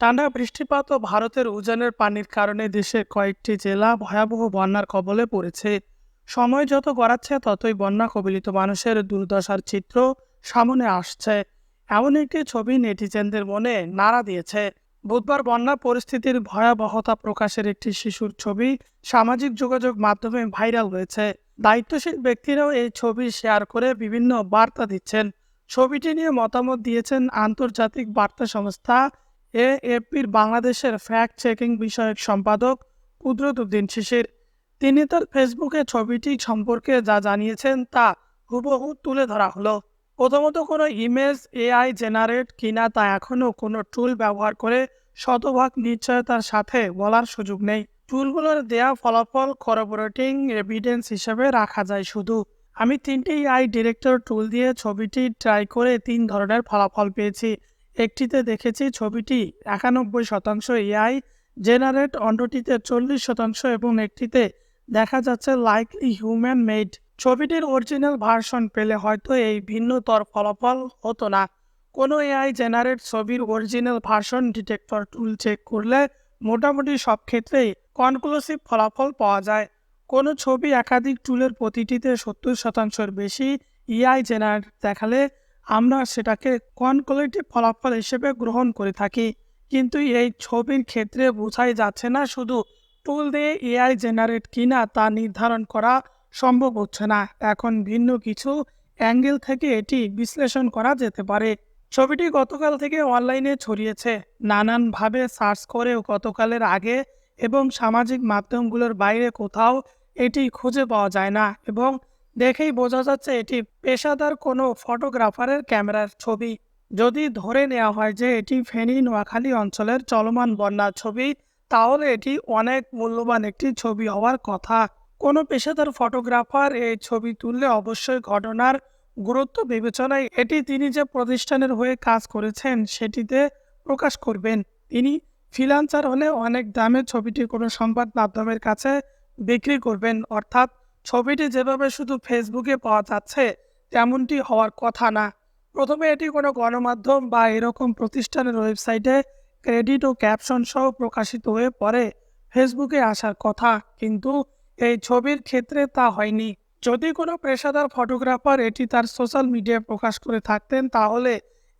টানা বৃষ্টিপাত ও ভারতের উজানের পানির কারণে দেশের কয়েকটি জেলা ভয়াবহ বন্যার কবলে পড়েছে। সময় যত গড়াচ্ছে ততই বন্যা কবলিত মানুষের দুর্দশার চিত্র সামনে আসছে। এমন একটি ছবি নেটিজেনদের মনে নাড়া দিয়েছে। বুধবার বন্যা পরিস্থিতির ভয়াবহতা প্রকাশের একটি শিশুর ছবি সামাজিক যোগাযোগ মাধ্যমে ভাইরাল হয়েছে। দায়িত্বশীল ব্যক্তিরাও এই ছবি শেয়ার করে বিভিন্ন বার্তা দিচ্ছেন। ছবিটি নিয়ে মতামত দিয়েছেন আন্তর্জাতিক বার্তা সংস্থা এএফপির বাংলাদেশের ফ্যাক্ট চেকিং বিষয়ক সম্পাদক কুদরত উদ্দিন শিশির। তিনি তার ফেসবুকে ছবিটি সম্পর্কে যা জানিয়েছেন তা হুবহু তুলে ধরা হলো। প্রথমত, কোনো ইমেজ এআই জেনারেট কিনা তা এখনও কোনো টুল ব্যবহার করে শতভাগ নিশ্চয়তার সাথে বলার সুযোগ নেই। টুলগুলোর দেয়া ফলাফল করবোরেটিং এভিডেন্স হিসেবে রাখা যায় শুধু। আমি 3টি এআই ডিরেক্টর টুল দিয়ে ছবিটি ট্রাই করে 3 ধরনের ফলাফল পেয়েছি। একটিতে দেখেছি ছবিটি 91% এআই জেনারেট, অন্যটিতে 40% এবং একটিতে দেখা যাচ্ছে লাইকলি হিউম্যান মেড। ছবিটির অরিজিনাল ভার্সন পেলে হয়তো এই ভিন্নতর ফলাফল হতো না। কোনো এআই জেনারেট ছবির অরিজিনাল ভার্সন ডিটেক্টর টুল চেক করলে মোটামুটি সব ক্ষেত্রেই কনক্লুসিভ ফলাফল পাওয়া যায়। কোনো ছবি একাধিক টুলের প্রতিটিতে 70%-এর বেশি এআই জেনারেট দেখালে আমরা সেটাকে কনক্লুসিভ ফলাফল হিসেবে গ্রহণ করে থাকি। কিন্তু এই ছবির ক্ষেত্রে বোঝাই যাচ্ছে না শুধু টুল দিয়ে এআই জেনারেট কিনা তা নির্ধারণ করা সম্ভব হচ্ছে না। এখন ভিন্ন কিছু অ্যাঙ্গেল থেকে এটি বিশ্লেষণ করা যেতে পারে। ছবিটি গতকাল থেকে অনলাইনে ছড়িয়েছে। নানানভাবে সার্চ করেও গতকালের আগে এবং সামাজিক মাধ্যমগুলোর বাইরে কোথাও এটি খুঁজে পাওয়া যায় না এবং দেখেই বোঝা যাচ্ছে এটি পেশাদার কোনো ফটোগ্রাফারের ক্যামেরার ছবি। যদি ধরে নেওয়া হয় যে এটি ফেনী নোয়াখালী অঞ্চলের চলমান বন্যার ছবি, তাহলে এটি অনেক মূল্যবান একটি ছবি হওয়ার কথা। কোনো পেশাদার ফটোগ্রাফার এই ছবি তুললে অবশ্যই ঘটনার গুরুত্ব বিবেচনায় এটি তিনি যে প্রতিষ্ঠানের হয়ে কাজ করেছেন সেটিতে প্রকাশ করবেন। তিনি ফ্রিল্যান্সার হলে অনেক দামে ছবিটি কোনো সংবাদ মাধ্যমের কাছে বিক্রি করবেন। অর্থাৎ ছবিটি যেভাবে শুধু ফেসবুকে পাওয়া যাচ্ছে তেমনটি হওয়ার কথা না। প্রথমে এটি কোনো গণমাধ্যম বা এরকম প্রতিষ্ঠানের ওয়েবসাইটে ক্রেডিট ও ক্যাপশন সহ প্রকাশিত হয়ে পরে ফেসবুকে আসার কথা, কিন্তু এই ছবির ক্ষেত্রে তা হয়নি। যদি কোনো পেশাদার ফটোগ্রাফার এটি তার সোশ্যাল মিডিয়ায় প্রকাশ করে থাকতেন, তাহলে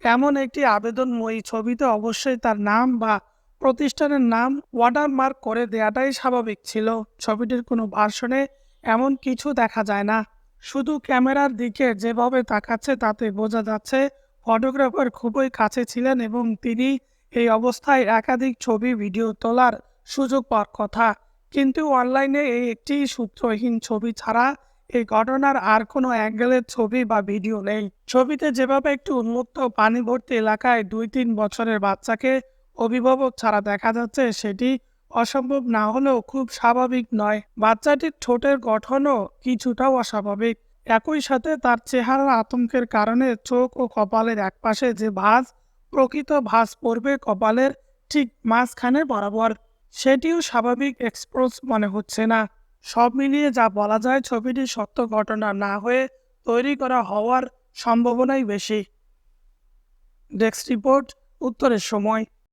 এমন একটি আবেদনময়ী ছবিতে অবশ্যই তার নাম বা প্রতিষ্ঠানের নাম ওয়াটারমার্ক করে দেওয়াটাই স্বাভাবিক ছিল। ছবিটির কোনো ভার্সনে এমন কিছু দেখা যায় না। শুধু ক্যামেরার দিকে যেভাবে তাকাচ্ছে তাতে বোঝা যাচ্ছে ফটোগ্রাফার খুবই কাছে ছিলেন এবং তিনি এই অবস্থায় একাধিক ছবি ভিডিও তোলার সুযোগ পাওয়ার কথা। কিন্তু অনলাইনে এই একটি সূত্রহীন ছবি ছাড়া এই ঘটনার আর কোনো অ্যাঙ্গেলের ছবি বা ভিডিও নেই। ছবিতে যেভাবে একটি উন্মুক্ত পানি ভর্তি এলাকায় 2-3 বছরের বাচ্চাকে অভিভাবক ছাড়া দেখা যাচ্ছে, সেটি অসম্ভব না হলেও খুব স্বাভাবিক নয়। বাচ্চাটির ঠোঁটের গঠনও কিছুটাও অস্বাভাবিক। একই সাথে তার চেহারার আতঙ্কের কারণে চোখ ও কপালের একপাশে যে ভাঁজ, প্রকৃত ভাঁজ পড়বে কপালের ঠিক মাঝখানে বরাবর, সেটিও স্বাভাবিক এক্সপ্রেস মনে হচ্ছে না। সব মিলিয়ে যা বলা যায়, ছবিটি সত্য ঘটনা না হয়ে তৈরি করা হওয়ার সম্ভাবনাই বেশি। ডেস্ক রিপোর্ট, উত্তরের সময়।